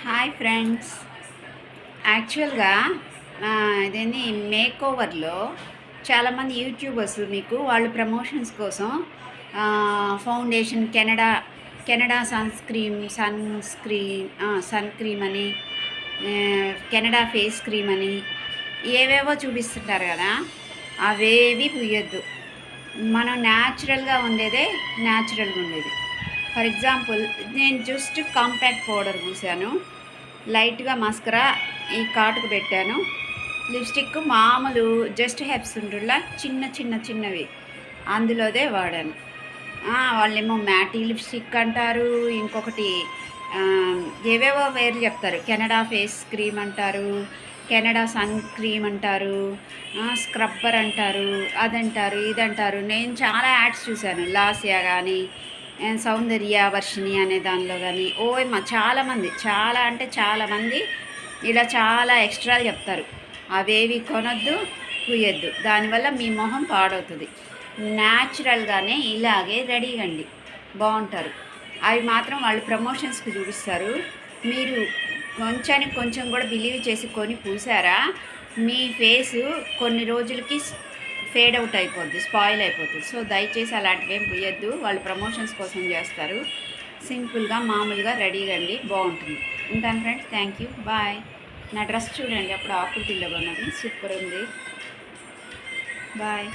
Hi friends. యాక్చువల్గా ఇదేంటి మేకోవర్లో చాలామంది యూట్యూబర్స్ మీకు వాళ్ళు ప్రమోషన్స్ కోసం ఫౌండేషన్ కెనడా సన్ క్రీమ్ అని కెనడా ఫేస్ క్రీమ్ అని ఏవేవో చూపిస్తుంటారు కదా. అవేవి పుయ్యొద్దు. మనం న్యాచురల్గా ఉండేదే న్యాచురల్గా ఉండేది. ఫర్ ఎగ్జాంపుల్ నేను జస్ట్ కాంపాక్ట్ పౌడర్ పూసాను, లైట్గా మస్కరా ఈ కాటుకు పెట్టాను, లిప్స్టిక్ మామూలు జస్ట్ హెప్స్ ఉంటుండలా చిన్నవి అందులోదే వాడాను. వాళ్ళేమో మ్యాటీ లిప్స్టిక్ అంటారు, ఇంకొకటి ఏవేవో పేర్లు చెప్తారు. కెనడా ఫేస్ క్రీమ్ అంటారు, కెనడా సన్ క్రీమ్ అంటారు, స్క్రబ్బర్ అంటారు, అదంటారు ఇదంటారు. నేను చాలా యాడ్స్ చూశాను, లాసియా కానీ సౌందర్య వర్షిణి అనే దానిలో కానీ. చాలామంది చాలామంది ఇలా చాలా ఎక్స్ట్రాలు చెప్తారు. అవేవి కొనొద్దు, పూయొద్దు. దానివల్ల మీ మొహం పాడవుతుంది. న్యాచురల్గానే ఇలాగే రెడీగండి, బాగుంటారు. అవి మాత్రం వాళ్ళు ప్రమోషన్స్కి చూపిస్తారు. మీరు కొంచెం కూడా బిలీవ్ చేసి కొని పూసారా, మీ ఫేసు కొన్ని రోజులకి ఫేడ్ అవుట్ అయిపోద్ది, స్పాయిల్ అయిపోతుంది. సో దయచేసి అలాంటివి ఏం పూయొద్దు. వాళ్ళు ప్రమోషన్స్ కోసం చేస్తారు. సింపుల్గా మామూలుగా రెడీగా అండి, బాగుంటుంది. ఉంటాను ఫ్రెండ్స్, థ్యాంక్ యూ, బాయ్. నా డ్రెస్ చూడండి, అప్పుడు ఆకృతిలో ఉన్నది, సూపర్ ఉంది. బాయ్.